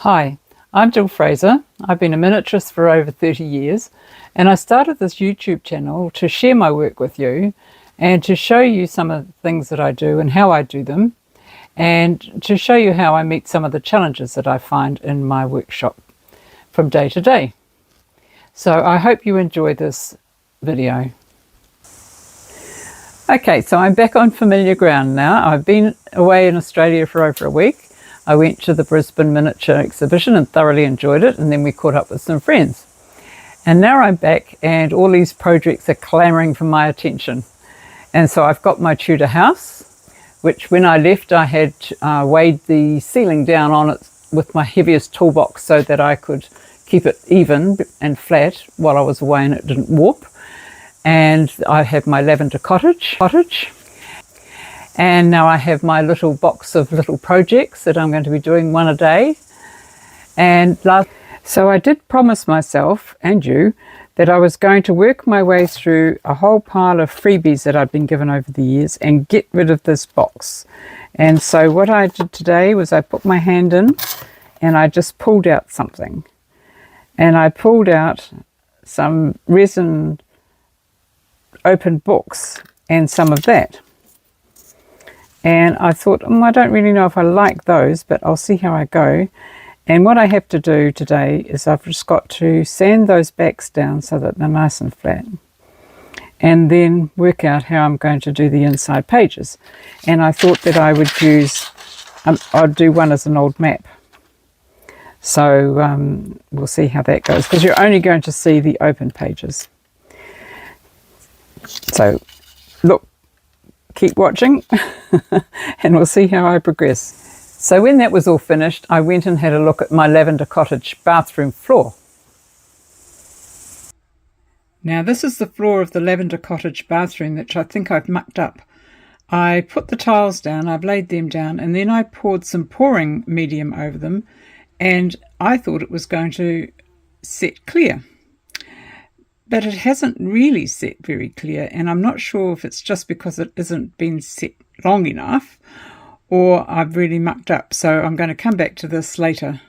Hi, I'm Jill Fraser. I've been a miniaturist for over 30 years, and I started this YouTube channel to share my work with you and to show you some of the things that I do and how I do them, and to show you how I meet some of the challenges that I find in my workshop from day to day. So I hope you enjoy this video. Okay, so I'm back on familiar ground now. I've been away in Australia for over a week. I went to the Brisbane miniature exhibition and thoroughly enjoyed it, and then we caught up with some friends. And now I'm back and all these projects are clamouring for my attention. And so I've got my Tudor house, which when I left I had weighed the ceiling down on it with my heaviest toolbox so that I could keep it even and flat while I was away and it didn't warp. And I have my Lavender Cottage. And now I have my little box of little projects that I'm going to be doing one a day. So I did promise myself and you that I was going to work my way through a whole pile of freebies that I've been given over the years and get rid of this box. And so what I did today was I put my hand in and I just pulled out something. And I pulled out some resin open books and some of that. And I thought, I don't really know if I like those, but I'll see how I go. And what I have to do today is I've just got to sand those backs down so that they're nice and flat. And then work out how I'm going to do the inside pages. And I thought that I would use, I'd do one as an old map. So we'll see how that goes, because you're only going to see the open pages. So look, keep watching and we'll see how I progress. So when that was all finished, I went and had a look at my Lavender Cottage bathroom floor. Now this is the floor of the Lavender Cottage bathroom, which I think I've mucked up. I put the tiles down, I've laid them down, and then I poured some pouring medium over them, and I thought it was going to set clear. But it hasn't really set very clear, and I'm not sure if it's just because it isn't been set long enough or I've really mucked up. So I'm going to come back to this later.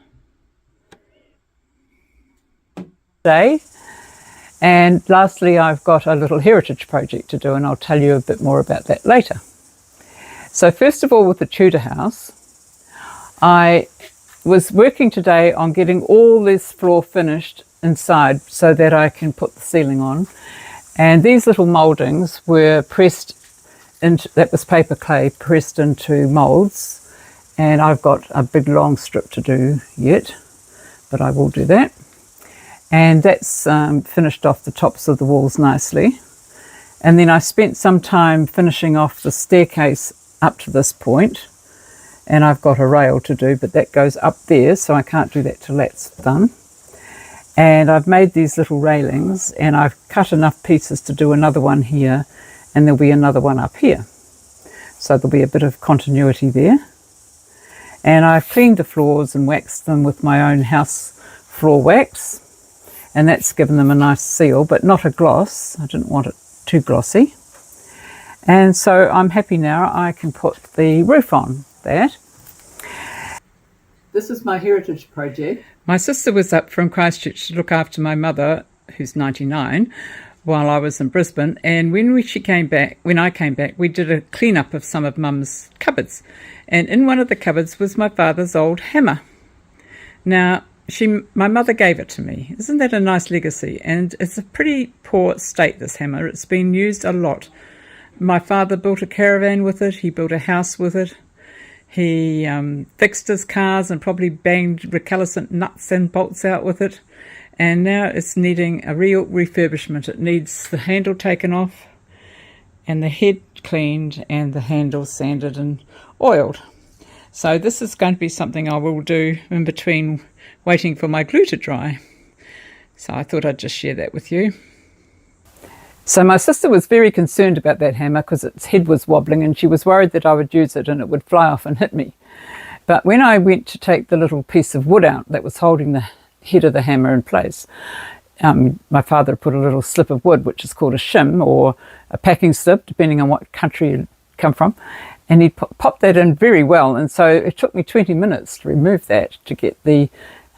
And lastly, I've got a little heritage project to do, and I'll tell you a bit more about that later. So first of all, with the Tudor house, I was working today on getting all this floor finished inside so that I can put the ceiling on, and these little mouldings were pressed into, that was paper clay pressed into moulds, and I've got a big long strip to do yet, but I will do that. And that's finished off the tops of the walls nicely, and then I spent some time finishing off the staircase up to this point, and I've got a rail to do, but that goes up there, so I can't do that till that's done. And I've made these little railings, and I've cut enough pieces to do another one here, and there'll be another one up here. So there'll be a bit of continuity there. And I've cleaned the floors and waxed them with my own house floor wax, and that's given them a nice seal, but not a gloss. I didn't want it too glossy. And so I'm happy now I can put the roof on that. This is my heritage project. My sister was up from Christchurch to look after my mother, who's 99, while I was in Brisbane. And when I came back, we did a clean-up of some of Mum's cupboards. And in one of the cupboards was my father's old hammer. Now, my mother gave it to me. Isn't that a nice legacy? And it's a pretty poor state, this hammer. It's been used a lot. My father built a caravan with it. He built a house with it. He fixed his cars and probably banged recalcitrant nuts and bolts out with it. And now it's needing a real refurbishment. It needs the handle taken off and the head cleaned and the handle sanded and oiled. So this is going to be something I will do in between waiting for my glue to dry. So I thought I'd just share that with you. So my sister was very concerned about that hammer because its head was wobbling, and she was worried that I would use it and it would fly off and hit me. But when I went to take the little piece of wood out that was holding the head of the hammer in place, my father put a little slip of wood, which is called a shim or a packing slip, depending on what country you come from, and he popped that in very well, and so it took me 20 minutes to remove that to get the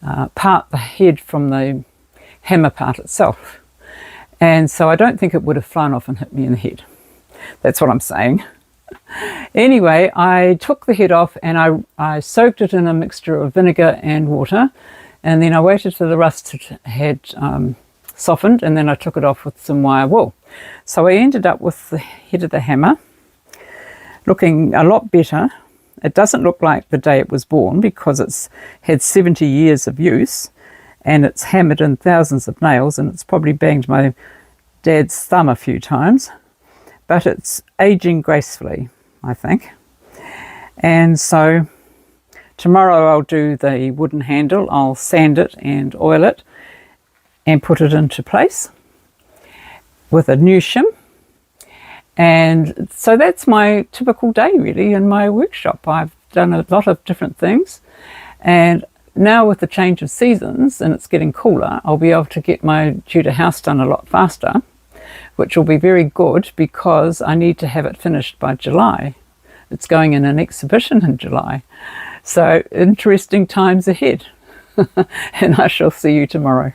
the head from the hammer part itself. And so I don't think it would have flown off and hit me in the head. That's what I'm saying. Anyway, I took the head off and I soaked it in a mixture of vinegar and water, and then I waited till the rust had softened, and then I took it off with some wire wool. So I ended up with the head of the hammer looking a lot better. It doesn't look like the day it was born because it's had 70 years of use, and it's hammered in thousands of nails, and it's probably banged my dad's thumb a few times, but it's aging gracefully, I think. And so tomorrow I'll do the wooden handle. I'll sand it and oil it and put it into place with a new shim. And so that's my typical day really in my workshop. I've done a lot of different things, and now with the change of seasons and it's getting cooler, I'll be able to get my Tudor house done a lot faster, which will be very good because I need to have it finished by July. It's going in an exhibition in July. So interesting times ahead. And I shall see you tomorrow.